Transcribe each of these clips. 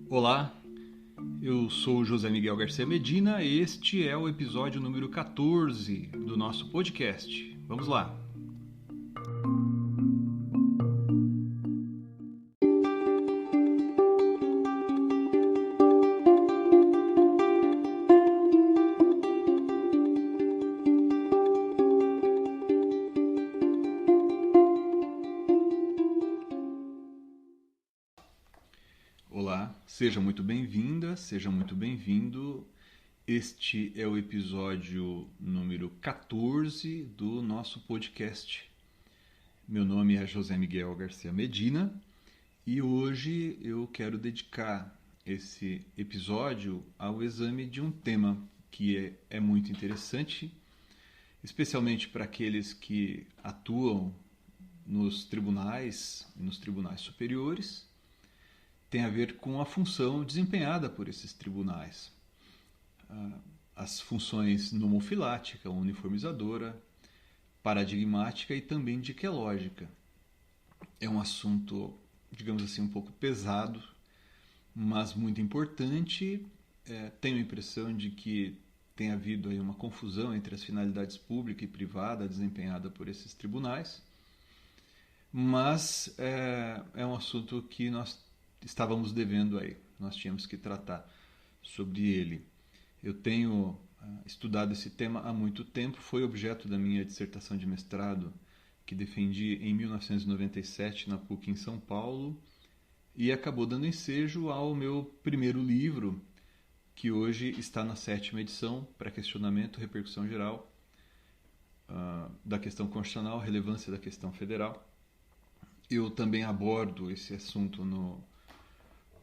Olá, eu sou o José Miguel Garcia Medina e este é o episódio número 14 do nosso podcast. Vamos lá! Olá, seja muito bem-vinda, seja muito bem-vindo. Este é o episódio número 14 do nosso podcast. Meu nome é José Miguel Garcia Medina e hoje eu quero dedicar esse episódio ao exame de um tema que é muito interessante, especialmente para aqueles que atuam nos tribunais superiores. Tem a ver com a função desempenhada por esses tribunais. As funções nomofilática, uniformizadora, paradigmática e também diquelógica. É um assunto, digamos assim, um pouco pesado, mas muito importante. Tenho a impressão de que tem havido aí uma confusão entre as finalidades pública e privada desempenhada por esses tribunais, mas é um assunto que nós estávamos devendo aí, nós tínhamos que tratar sobre ele. Eu tenho estudado esse tema há muito tempo, foi objeto da minha dissertação de mestrado que defendi em 1997 na PUC em São Paulo e acabou dando ensejo ao meu primeiro livro, que hoje está na 7ª edição, para questionamento, repercussão geral da questão constitucional, relevância da questão federal. Eu também abordo esse assunto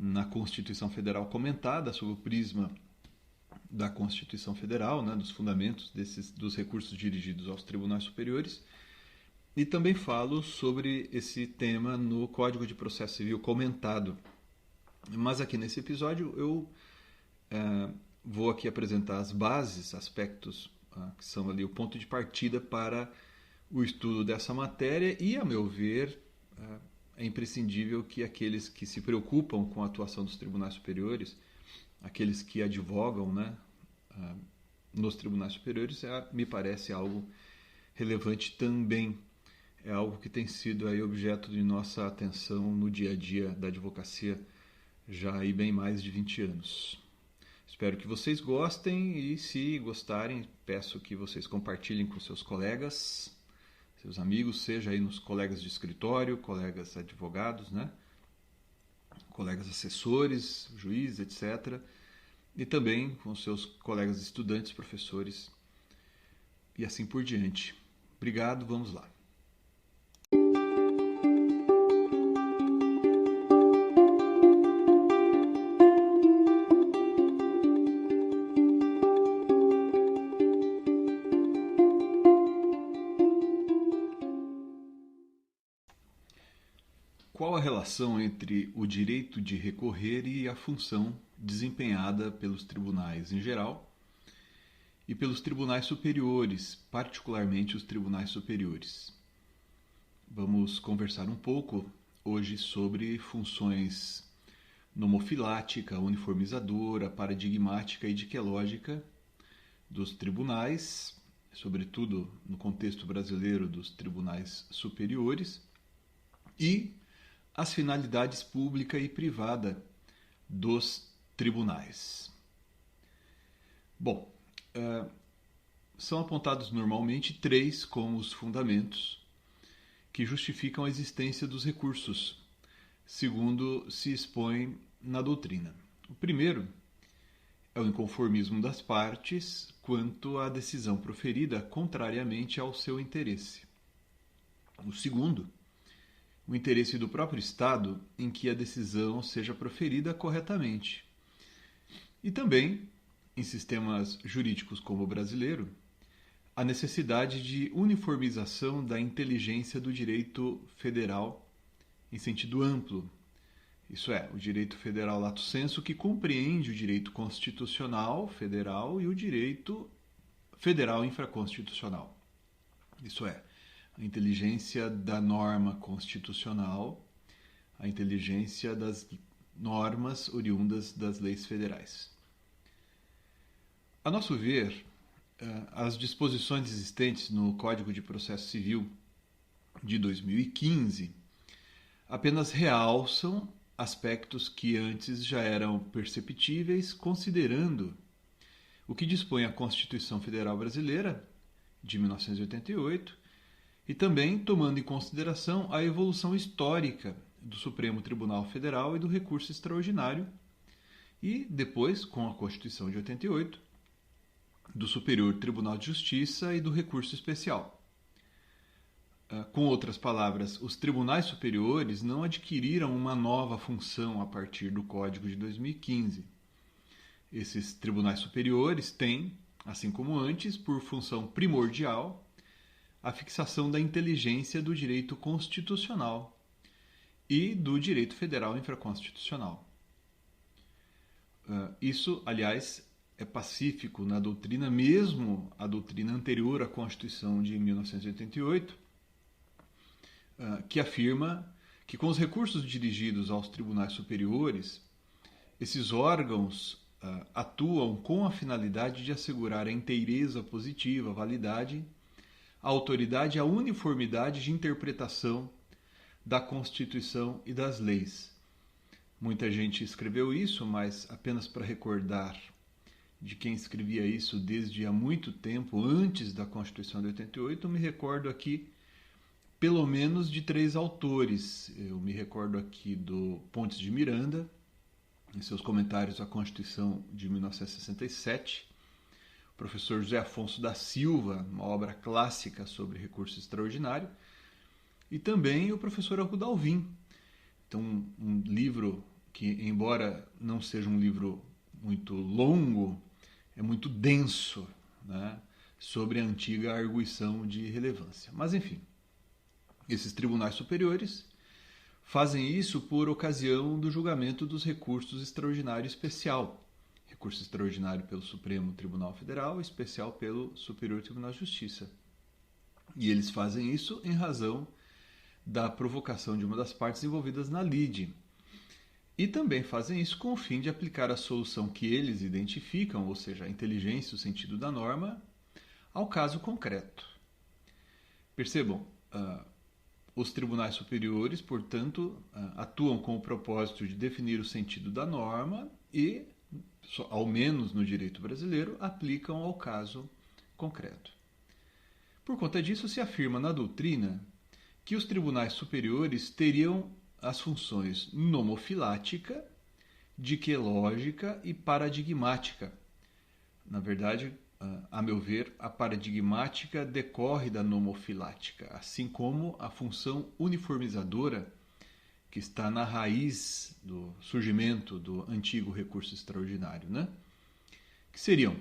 na Constituição Federal comentada, sob o prisma da Constituição Federal, né, dos fundamentos dos recursos dirigidos aos tribunais superiores, e também falo sobre esse tema no Código de Processo Civil comentado. Mas aqui nesse episódio eu vou aqui apresentar as bases, aspectos que são ali o ponto de partida para o estudo dessa matéria e, a meu ver, é imprescindível que aqueles que se preocupam com a atuação dos tribunais superiores, aqueles que advogam, né, nos tribunais superiores, me parece algo relevante também. É algo que tem sido aí objeto de nossa atenção no dia a dia da advocacia já há bem mais de 20 anos. Espero que vocês gostem e, se gostarem, peço que vocês compartilhem com seus colegas, seus amigos, seja aí nos colegas de escritório, colegas advogados, né? Colegas assessores, juízes, etc. E também com seus colegas estudantes, professores e assim por diante. Obrigado, vamos lá. Qual a relação entre o direito de recorrer e a função desempenhada pelos tribunais em geral e pelos tribunais superiores, particularmente os tribunais superiores? Vamos conversar um pouco hoje sobre funções nomofilática, uniformizadora, paradigmática e diquelógica dos tribunais, sobretudo no contexto brasileiro dos tribunais superiores, e as finalidades pública e privada dos tribunais. Bom, são apontados normalmente 3 como os fundamentos que justificam a existência dos recursos, segundo se expõe na doutrina. O primeiro é o inconformismo das partes quanto à decisão proferida contrariamente ao seu interesse. O segundo, o interesse do próprio Estado em que a decisão seja proferida corretamente. E também, em sistemas jurídicos como o brasileiro, a necessidade de uniformização da inteligência do direito federal em sentido amplo. Isso é, o direito federal lato sensu, que compreende o direito constitucional federal e o direito federal infraconstitucional. Isso é, a inteligência da norma constitucional, a inteligência das normas oriundas das leis federais. A nosso ver, as disposições existentes no Código de Processo Civil de 2015 apenas realçam aspectos que antes já eram perceptíveis, considerando o que dispõe a Constituição Federal Brasileira de 1988 e também tomando em consideração a evolução histórica do Supremo Tribunal Federal e do recurso extraordinário e depois, com a Constituição de 88, do Superior Tribunal de Justiça e do recurso especial. Com outras palavras, os tribunais superiores não adquiriram uma nova função a partir do Código de 2015. Esses tribunais superiores têm, assim como antes, por função primordial, a fixação da inteligência do direito constitucional e do direito federal infraconstitucional. Isso, aliás, é pacífico na doutrina, mesmo a doutrina anterior à Constituição de 1988, que afirma que com os recursos dirigidos aos tribunais superiores, esses órgãos atuam com a finalidade de assegurar a inteireza positiva, a validade, a autoridade e a uniformidade de interpretação da Constituição e das leis. Muita gente escreveu isso, mas apenas para recordar de quem escrevia isso desde há muito tempo, antes da Constituição de 88, eu me recordo aqui pelo menos de 3 autores. Eu me recordo aqui do Pontes de Miranda, em seus comentários à Constituição de 1967, o professor José Afonso da Silva, uma obra clássica sobre recurso extraordinário, e também o professor Arruda Alvim. Então, um livro que, embora não seja um livro muito longo, é muito denso, né, sobre a antiga arguição de relevância. Mas, enfim, esses tribunais superiores fazem isso por ocasião do julgamento dos recursos extraordinário especial. Recurso extraordinário pelo Supremo Tribunal Federal, especial pelo Superior Tribunal de Justiça. E eles fazem isso em razão da provocação de uma das partes envolvidas na lide. E também fazem isso com o fim de aplicar a solução que eles identificam, ou seja, a inteligência e o sentido da norma, ao caso concreto. Percebam, os tribunais superiores, portanto, atuam com o propósito de definir o sentido da norma e, ao menos no direito brasileiro, aplicam ao caso concreto. Por conta disso, se afirma na doutrina que os tribunais superiores teriam as funções nomofilática, diquelógica e paradigmática. Na verdade, a meu ver, a paradigmática decorre da nomofilática, assim como a função uniformizadora que está na raiz do surgimento do antigo recurso extraordinário, né? Que seriam: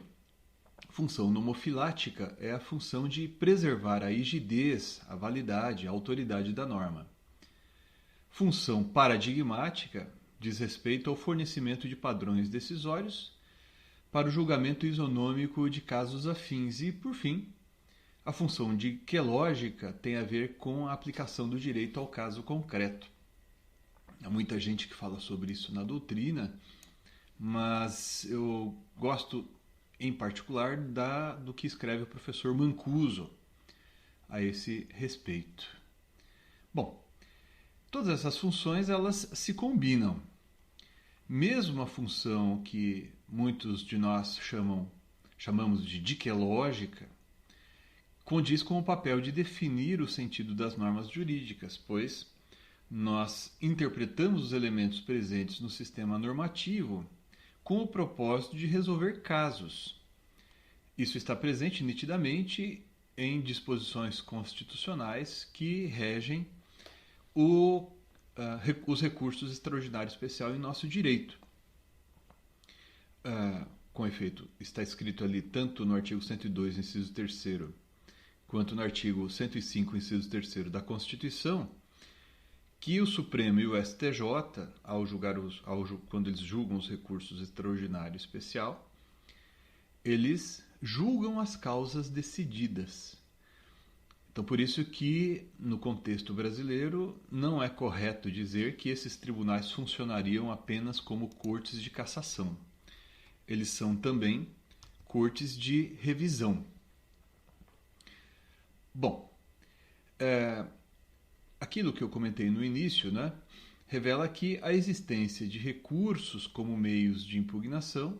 função nomofilática é a função de preservar a rigidez, a validade, a autoridade da norma. Função paradigmática diz respeito ao fornecimento de padrões decisórios para o julgamento isonômico de casos afins. E, por fim, a função diquelógica tem a ver com a aplicação do direito ao caso concreto. Há muita gente que fala sobre isso na doutrina, mas eu gosto, em particular, do que escreve o professor Mancuso a esse respeito. Bom, todas essas funções elas se combinam. Mesmo a função que muitos de nós chamamos de diquelógica, condiz com o papel de definir o sentido das normas jurídicas, pois nós interpretamos os elementos presentes no sistema normativo com o propósito de resolver casos. Isso está presente nitidamente em disposições constitucionais que regem os recursos extraordinários especial em nosso direito. Com efeito, está escrito ali tanto no artigo 102, inciso 3º, quanto no artigo 105, inciso 3º da Constituição, que o Supremo e o STJ, quando eles julgam os recursos extraordinários especial, eles julgam as causas decididas. Então, por isso que, no contexto brasileiro, não é correto dizer que esses tribunais funcionariam apenas como cortes de cassação. Eles são também cortes de revisão. Bom, aquilo que eu comentei no início, né, revela que a existência de recursos como meios de impugnação,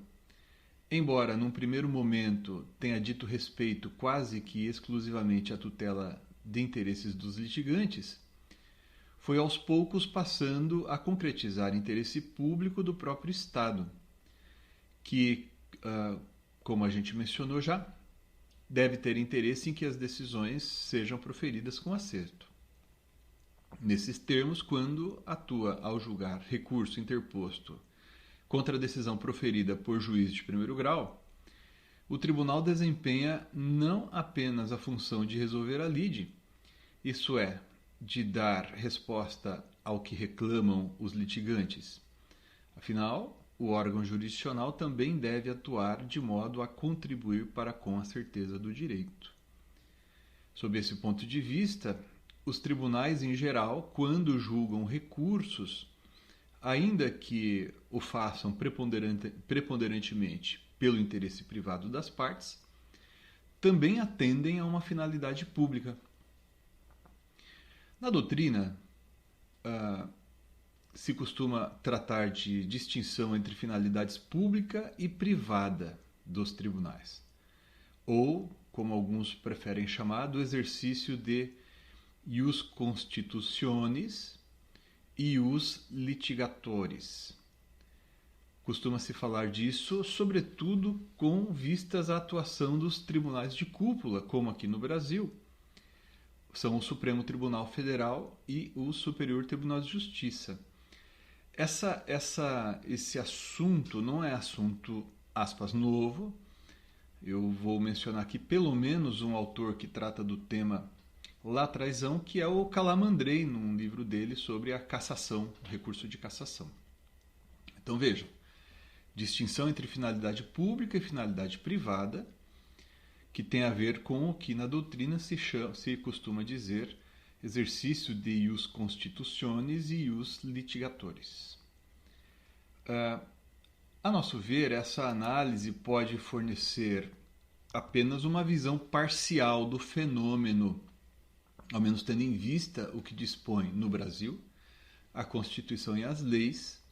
embora num primeiro momento tenha dito respeito quase que exclusivamente à tutela de interesses dos litigantes, foi aos poucos passando a concretizar interesse público do próprio Estado, que, como a gente mencionou já, deve ter interesse em que as decisões sejam proferidas com acerto. Nesses termos, quando atua ao julgar recurso interposto contra a decisão proferida por juiz de primeiro grau, o tribunal desempenha não apenas a função de resolver a lide, isso é, de dar resposta ao que reclamam os litigantes. Afinal, o órgão jurisdicional também deve atuar de modo a contribuir para com a certeza do direito. Sob esse ponto de vista, os tribunais em geral, quando julgam recursos, ainda que o façam preponderantemente pelo interesse privado das partes, também atendem a uma finalidade pública. Na doutrina, se costuma tratar de distinção entre finalidades pública e privada dos tribunais, ou, como alguns preferem chamar, do exercício de ius constitutionis e ius litigatores. Costuma-se falar disso, sobretudo, com vistas à atuação dos tribunais de cúpula, como aqui no Brasil. São o Supremo Tribunal Federal e o Superior Tribunal de Justiça. Esse assunto não é assunto, aspas, novo. Eu vou mencionar aqui pelo menos um autor que trata do tema lá atrásão, que é o Calamandrei, num livro dele sobre a cassação, o recurso de cassação. Então vejam, distinção entre finalidade pública e finalidade privada, que tem a ver com o que na doutrina se costuma dizer exercício de ius constitutionis e ius litigatores. A nosso ver, essa análise pode fornecer apenas uma visão parcial do fenômeno, ao menos tendo em vista o que dispõe no Brasil, a Constituição e as leis,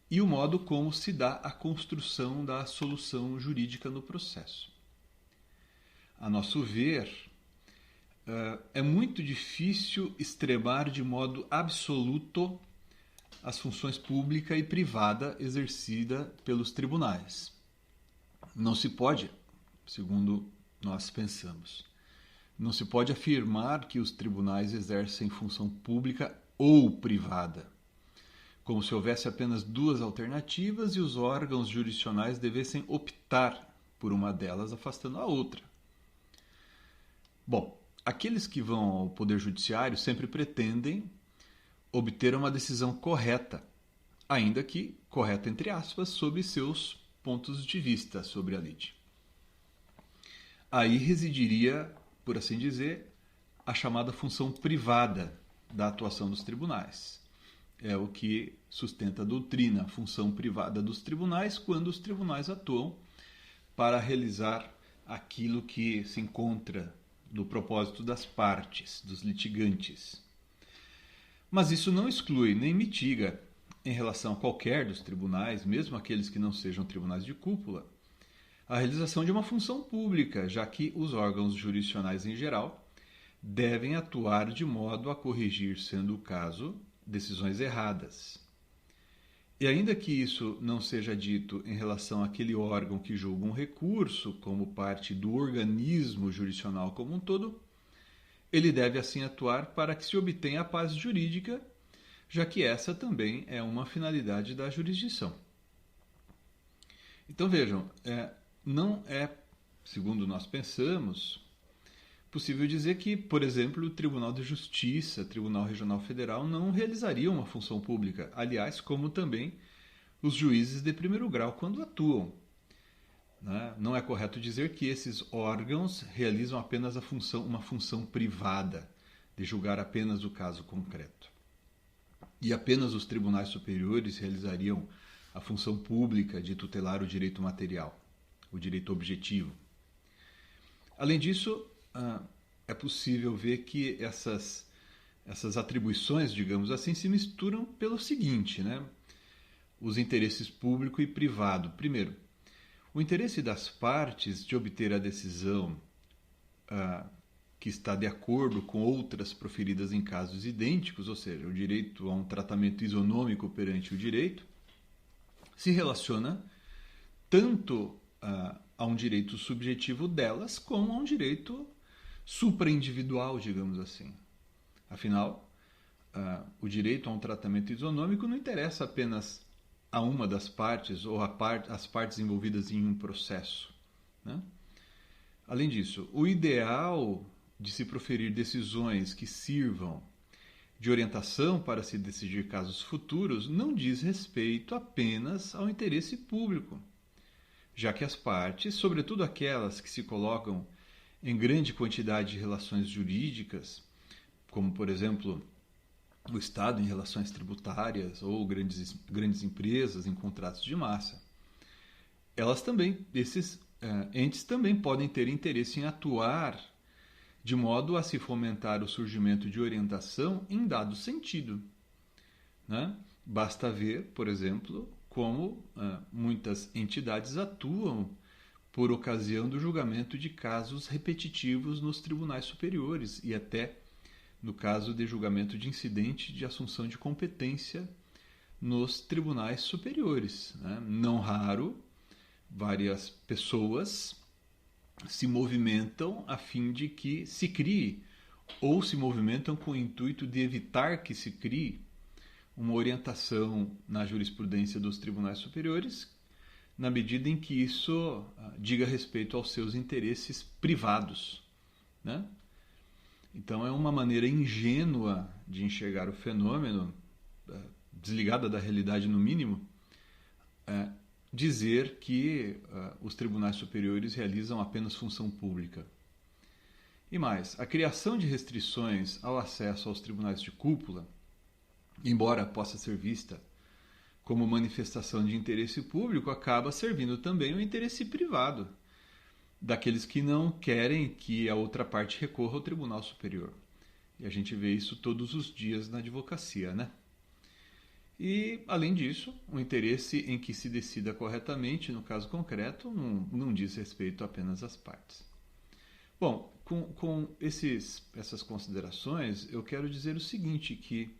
e o modo como se dá a construção da solução jurídica no processo. A nosso ver, é muito difícil extremar de modo absoluto as funções pública e privada exercida pelos tribunais. Não se pode, segundo nós pensamos, não se pode afirmar que os tribunais exercem função pública ou privada, como se houvesse apenas duas alternativas e os órgãos jurisdicionais devessem optar por uma delas, afastando a outra. Bom, aqueles que vão ao Poder Judiciário sempre pretendem obter uma decisão correta, ainda que correta entre aspas, sob seus pontos de vista sobre a lide. Aí residiria, por assim dizer, a chamada função privada da atuação dos tribunais. É o que sustenta a doutrina, a função privada dos tribunais, quando os tribunais atuam para realizar aquilo que se encontra no propósito das partes, dos litigantes. Mas isso não exclui nem mitiga, em relação a qualquer dos tribunais, mesmo aqueles que não sejam tribunais de cúpula, a realização de uma função pública, já que os órgãos jurisdicionais em geral devem atuar de modo a corrigir, sendo o caso, decisões erradas. E ainda que isso não seja dito em relação àquele órgão que julga um recurso como parte do organismo jurisdicional como um todo, ele deve assim atuar para que se obtenha a paz jurídica, já que essa também é uma finalidade da jurisdição. Então vejam, não é, segundo nós pensamos, possível dizer que, por exemplo, o Tribunal de Justiça, Tribunal Regional Federal, não realizaria uma função pública, aliás, como também os juízes de primeiro grau quando atuam. né? Não é correto dizer que esses órgãos realizam apenas uma função privada, de julgar apenas o caso concreto. E apenas os tribunais superiores realizariam a função pública de tutelar o direito material, o direito objetivo. Além disso, é possível ver que essas atribuições, digamos assim, se misturam pelo seguinte, né? Os interesses público e privado. Primeiro, o interesse das partes de obter a decisão que está de acordo com outras proferidas em casos idênticos, ou seja, o direito a um tratamento isonômico perante o direito, se relaciona tanto a um direito subjetivo delas como a um direito supraindividual, digamos assim. Afinal, o direito a um tratamento isonômico não interessa apenas a uma das partes ou as partes envolvidas em um processo, né? Além disso, o ideal de se proferir decisões que sirvam de orientação para se decidir casos futuros não diz respeito apenas ao interesse público, já que as partes, sobretudo aquelas que se colocam em grande quantidade de relações jurídicas, como, por exemplo, o Estado em relações tributárias ou grandes empresas em contratos de massa, esses entes também podem ter interesse em atuar de modo a se fomentar o surgimento de orientação em dado sentido, né? Basta ver, por exemplo, como muitas entidades atuam por ocasião do julgamento de casos repetitivos nos tribunais superiores e até no caso de julgamento de incidente de assunção de competência nos tribunais superiores, né? Não raro, várias pessoas se movimentam a fim de que se crie, ou se movimentam com o intuito de evitar que se crie uma orientação na jurisprudência dos tribunais superiores, na medida em que isso diga respeito aos seus interesses privados, né? Então é uma maneira ingênua de enxergar o fenômeno, desligada da realidade no mínimo, dizer que os tribunais superiores realizam apenas função pública. E mais, a criação de restrições ao acesso aos tribunais de cúpula, embora possa ser vista como manifestação de interesse público, acaba servindo também o interesse privado daqueles que não querem que a outra parte recorra ao Tribunal Superior. E a gente vê isso todos os dias na advocacia, né? E, além disso, o interesse em que se decida corretamente, no caso concreto, não diz respeito apenas às partes. Bom, com essas considerações, eu quero dizer o seguinte, que,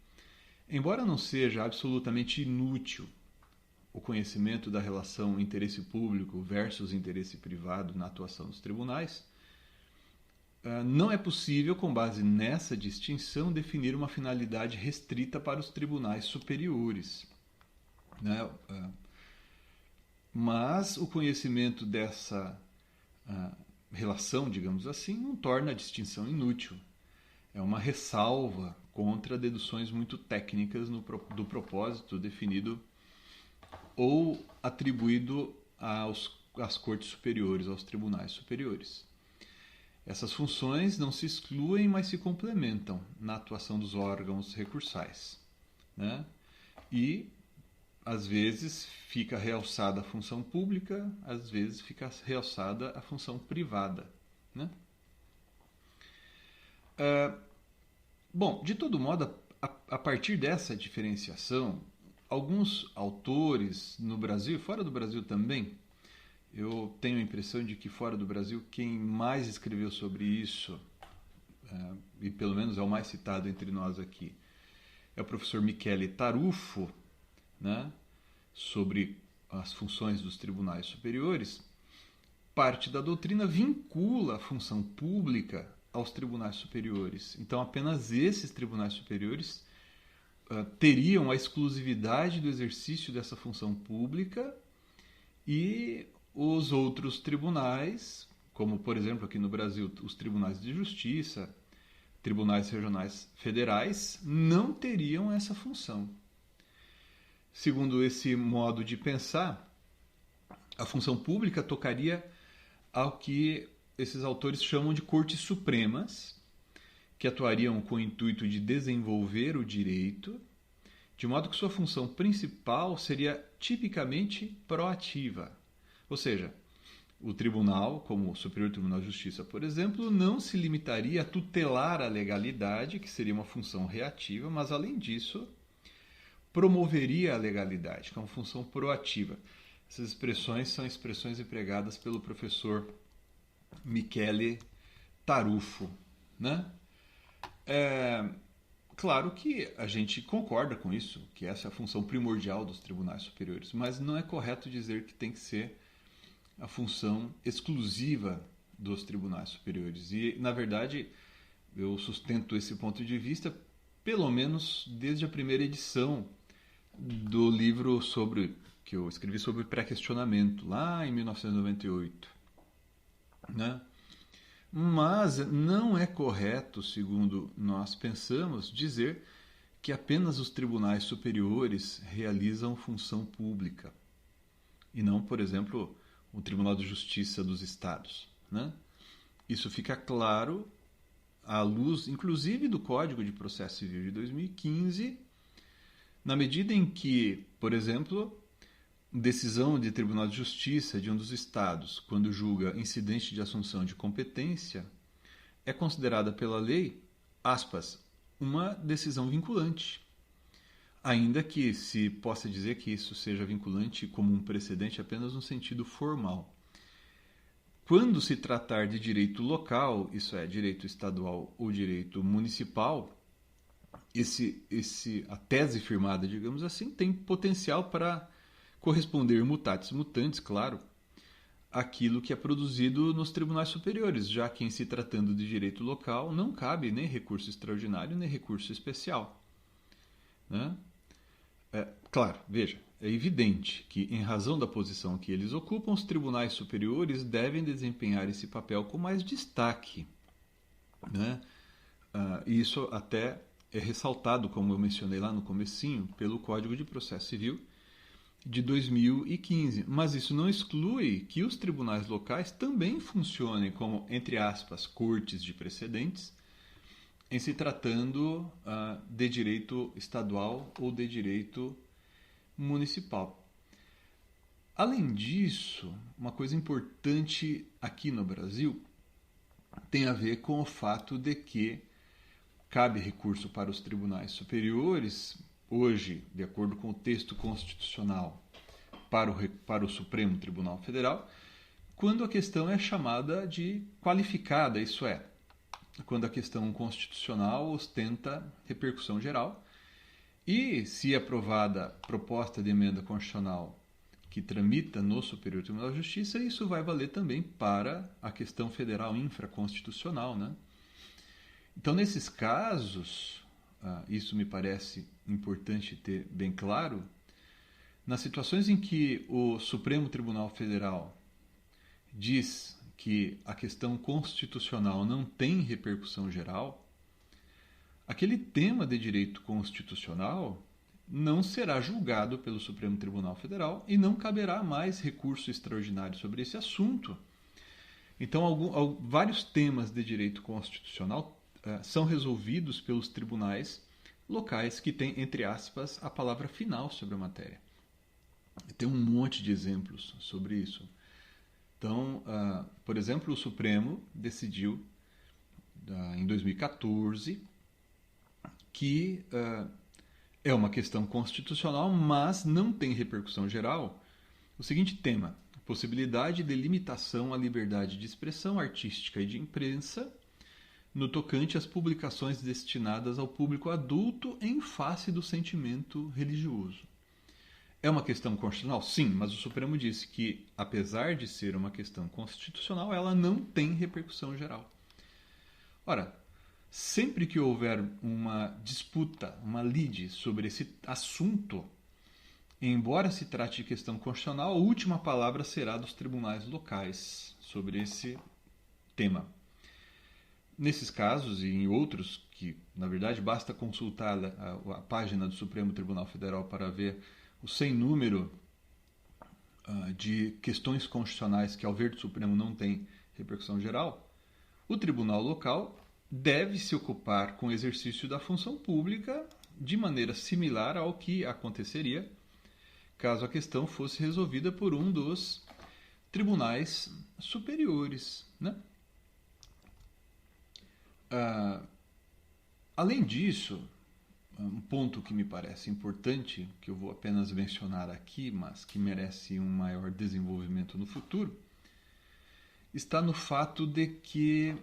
embora não seja absolutamente inútil o conhecimento da relação interesse público versus interesse privado na atuação dos tribunais, não é possível, com base nessa distinção, definir uma finalidade restrita para os tribunais superiores, né? Mas o conhecimento dessa relação, digamos assim, não torna a distinção inútil. É uma ressalva contra deduções muito técnicas do propósito definido ou atribuído às cortes superiores, aos tribunais superiores. Essas funções não se excluem, mas se complementam na atuação dos órgãos recursais, né? E, às vezes, fica realçada a função pública, às vezes fica realçada a função privada, né? Bom, de todo modo, a partir dessa diferenciação, alguns autores no Brasil e fora do Brasil também, eu tenho a impressão de que fora do Brasil quem mais escreveu sobre isso, e pelo menos é o mais citado entre nós aqui, é o professor Michele Tarufo, né, sobre as funções dos tribunais superiores. Parte da doutrina vincula a função pública aos tribunais superiores. Então apenas esses tribunais superiores teriam a exclusividade do exercício dessa função pública e os outros tribunais, como por exemplo aqui no Brasil os tribunais de justiça, tribunais regionais federais, não teriam essa função. Segundo esse modo de pensar, A função pública tocaria ao que esses autores chamam de cortes supremas, que atuariam com o intuito de desenvolver o direito, de modo que sua função principal seria tipicamente proativa. Ou seja, o tribunal, como o Superior Tribunal de Justiça, por exemplo, não se limitaria a tutelar a legalidade, que seria uma função reativa, mas, além disso, promoveria a legalidade, que é uma função proativa. Essas expressões são expressões empregadas pelo professor Michele Tarufo, né? Claro que a gente concorda com isso, que essa é a função primordial dos tribunais superiores, mas não é correto dizer que tem que ser a função exclusiva dos tribunais superiores. E, na verdade, eu sustento esse ponto de vista, pelo menos desde a primeira edição do livro que eu escrevi sobre pré-questionamento, lá em 1998. Né? Mas não é correto, segundo nós pensamos, dizer que apenas os tribunais superiores realizam função pública e não, por exemplo, o Tribunal de Justiça dos Estados. Né? Isso fica claro à luz, inclusive, do Código de Processo Civil de 2015, na medida em que, por exemplo, decisão de Tribunal de Justiça de um dos estados, quando julga incidente de assunção de competência, é considerada pela lei, aspas, uma decisão vinculante. Ainda que se possa dizer que isso seja vinculante como um precedente apenas no sentido formal. Quando se tratar de direito local, isso é, direito estadual ou direito municipal, a tese firmada, digamos assim, tem potencial para corresponder mutatis mutandis, claro, aquilo que é produzido nos tribunais superiores, já que em se tratando de direito local não cabe nem recurso extraordinário nem recurso especial. Né? Claro, veja, é evidente que, em razão da posição que eles ocupam, os tribunais superiores devem desempenhar esse papel com mais destaque. Né? E isso até é ressaltado, como eu mencionei lá no comecinho, pelo Código de Processo Civil de 2015. Mas isso não exclui que os tribunais locais também funcionem como, entre aspas, cortes de precedentes, em se tratando de direito estadual ou de direito municipal. Além disso, uma coisa importante aqui no Brasil tem a ver com o fato de que cabe recurso para os tribunais superiores, hoje, de acordo com o texto constitucional, para o Supremo Tribunal Federal, quando a questão é chamada de qualificada, isso é, quando a questão constitucional ostenta repercussão geral e, se aprovada proposta de emenda constitucional que tramita no Superior Tribunal de Justiça, isso vai valer também para a questão federal infraconstitucional, né? Então, nesses casos, isso me parece importante ter bem claro, nas situações em que o Supremo Tribunal Federal diz que a questão constitucional não tem repercussão geral, aquele tema de direito constitucional não será julgado pelo Supremo Tribunal Federal e não caberá mais recurso extraordinário sobre esse assunto. Então, vários temas de direito constitucional são resolvidos pelos tribunais locais que têm, entre aspas, a palavra final sobre a matéria. Tem um monte de exemplos sobre isso. Então, por exemplo, o Supremo decidiu, em 2014, que é uma questão constitucional, mas não tem repercussão geral, o seguinte tema: possibilidade de limitação à liberdade de expressão artística e de imprensa no tocante às publicações destinadas ao público adulto em face do sentimento religioso. É uma questão constitucional? Sim, mas o Supremo disse que, apesar de ser uma questão constitucional, ela não tem repercussão geral. Ora, sempre que houver uma disputa, uma lide sobre esse assunto, embora se trate de questão constitucional, a última palavra será dos tribunais locais sobre esse tema. Nesses casos e em outros, que na verdade basta consultar a página do Supremo Tribunal Federal para ver o sem número de questões constitucionais que ao ver do Supremo não tem repercussão geral, o tribunal local deve se ocupar com o exercício da função pública de maneira similar ao que aconteceria caso a questão fosse resolvida por um dos tribunais superiores, né? Além disso, um ponto que me parece importante, que eu vou apenas mencionar aqui, mas que merece um maior desenvolvimento no futuro, está no fato de que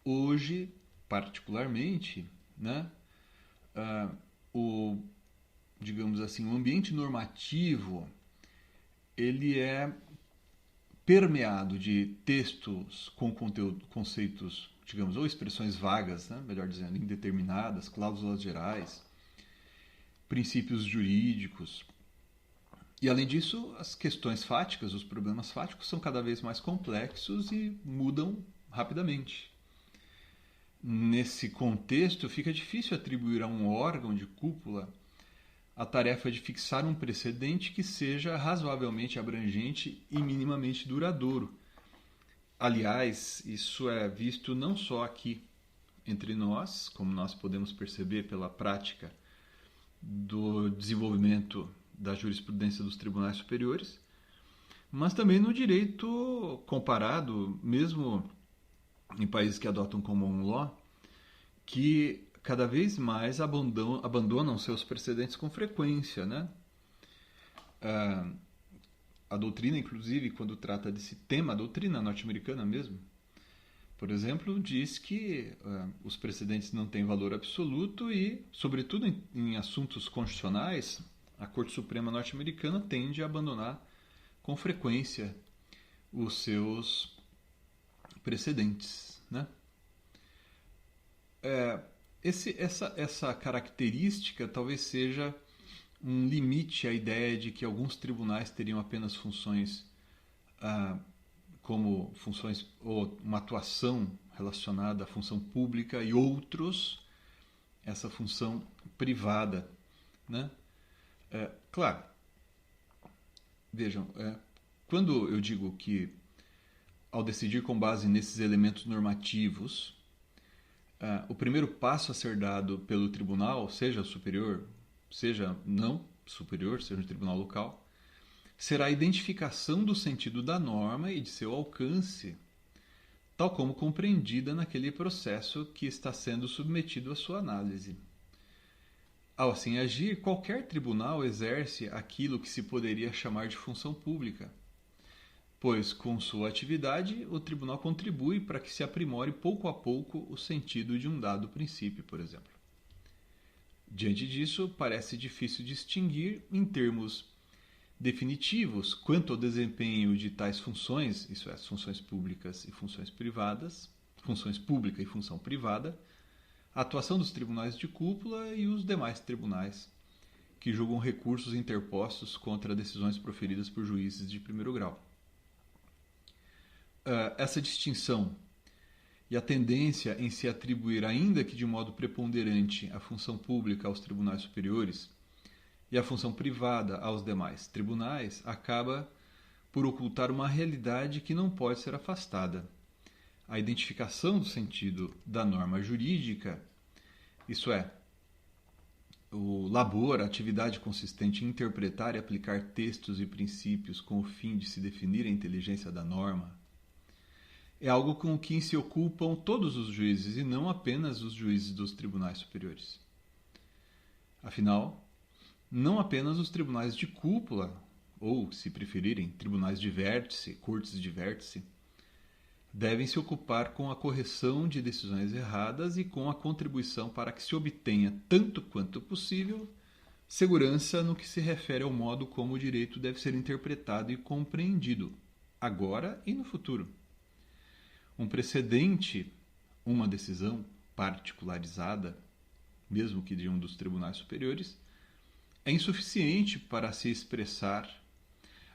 hoje, particularmente, né, digamos assim, o ambiente normativo ele é permeado de textos com conceitos, digamos, ou expressões vagas, né, melhor dizendo, indeterminadas, cláusulas gerais, princípios jurídicos. E, além disso, as questões fáticas, os problemas fáticos são cada vez mais complexos e mudam rapidamente. Nesse contexto, fica difícil atribuir a um órgão de cúpula a tarefa de fixar um precedente que seja razoavelmente abrangente e minimamente duradouro. Aliás, isso é visto não só aqui entre nós, como nós podemos perceber pela prática do desenvolvimento da jurisprudência dos tribunais superiores, mas também no direito comparado, mesmo em países que adotam common law, que cada vez mais abandonam seus precedentes com frequência, né? A doutrina, inclusive, quando trata desse tema, a doutrina norte-americana mesmo, por exemplo, diz que os precedentes não têm valor absoluto e, sobretudo em assuntos constitucionais, a Corte Suprema norte-americana tende a abandonar com frequência os seus precedentes, né? Essa característica talvez seja um limite à ideia de que alguns tribunais teriam apenas funções como funções ou uma atuação relacionada à função pública e outros essa função privada, né? Claro, vejam, quando eu digo que ao decidir com base nesses elementos normativos, o primeiro passo a ser dado pelo tribunal, seja superior, seja não superior, seja um tribunal local, será a identificação do sentido da norma e de seu alcance, tal como compreendida naquele processo que está sendo submetido à sua análise. Ao assim agir, qualquer tribunal exerce aquilo que se poderia chamar de função pública, pois, com sua atividade, o tribunal contribui para que se aprimore pouco a pouco o sentido de um dado princípio, por exemplo. Diante disso, parece difícil distinguir, em termos definitivos, quanto ao desempenho de tais funções, isso é, funções públicas e funções privadas, funções pública e função privada, a atuação dos tribunais de cúpula e os demais tribunais que julgam recursos interpostos contra decisões proferidas por juízes de primeiro grau. Essa distinção e a tendência em se atribuir, ainda que de modo preponderante, a função pública aos tribunais superiores e a função privada aos demais tribunais acaba por ocultar uma realidade que não pode ser afastada. A identificação do sentido da norma jurídica, isso é, o labor, a atividade consistente em interpretar e aplicar textos e princípios com o fim de se definir a inteligência da norma, é algo com o que se ocupam todos os juízes e não apenas os juízes dos tribunais superiores. Afinal, não apenas os tribunais de cúpula, ou, se preferirem, tribunais de vértice, cortes de vértice, devem se ocupar com a correção de decisões erradas e com a contribuição para que se obtenha, tanto quanto possível, segurança no que se refere ao modo como o direito deve ser interpretado e compreendido, agora e no futuro. Um precedente, uma decisão particularizada, mesmo que de um dos tribunais superiores, é insuficiente para se expressar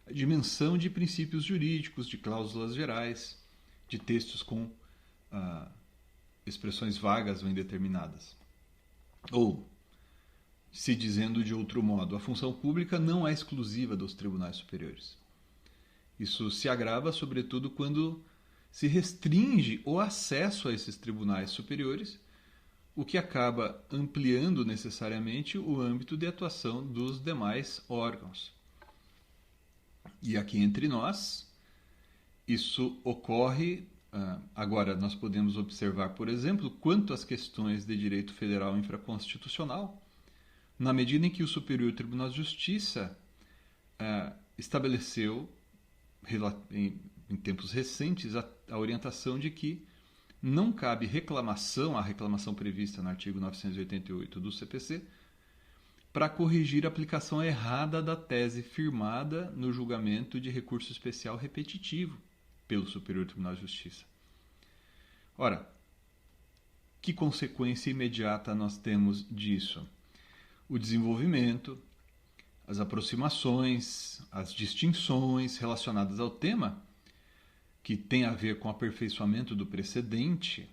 a dimensão de princípios jurídicos, de cláusulas gerais, de textos com expressões vagas ou indeterminadas. Ou, se dizendo de outro modo, a função pública não é exclusiva dos tribunais superiores. Isso se agrava, sobretudo, quando se restringe o acesso a esses tribunais superiores, o que acaba ampliando necessariamente o âmbito de atuação dos demais órgãos. E aqui entre nós, isso ocorre. Agora, nós podemos observar, por exemplo, quanto às questões de direito federal infraconstitucional, na medida em que o Superior Tribunal de Justiça estabeleceu, em tempos recentes, a orientação de que não cabe a reclamação prevista no artigo 988 do CPC, para corrigir a aplicação errada da tese firmada no julgamento de recurso especial repetitivo pelo Superior Tribunal de Justiça. Ora, que consequência imediata nós temos disso? O desenvolvimento, as aproximações, as distinções relacionadas ao tema, que tem a ver com o aperfeiçoamento do precedente,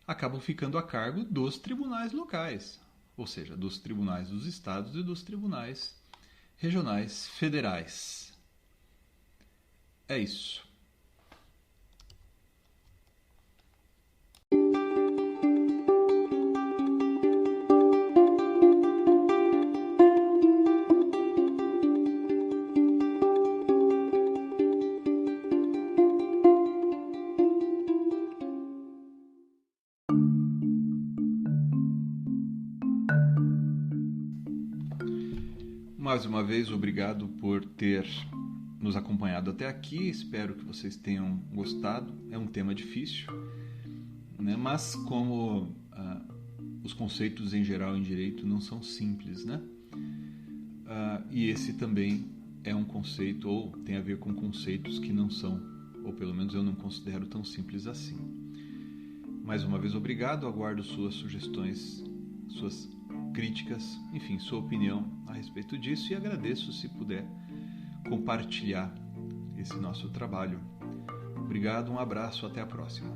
acabam ficando a cargo dos tribunais locais, ou seja, dos tribunais dos estados e dos tribunais regionais federais. É isso. Mais uma vez, obrigado por ter nos acompanhado até aqui. Espero que vocês tenham gostado. É um tema difícil, né? Mas como os conceitos em geral em direito não são simples, né? E esse também é um conceito, ou tem a ver com conceitos que não são, ou pelo menos eu não considero tão simples assim. Mais uma vez, obrigado. Aguardo suas sugestões, suas críticas, enfim, sua opinião a respeito disso, e agradeço se puder compartilhar esse nosso trabalho. Obrigado, um abraço, até a próxima.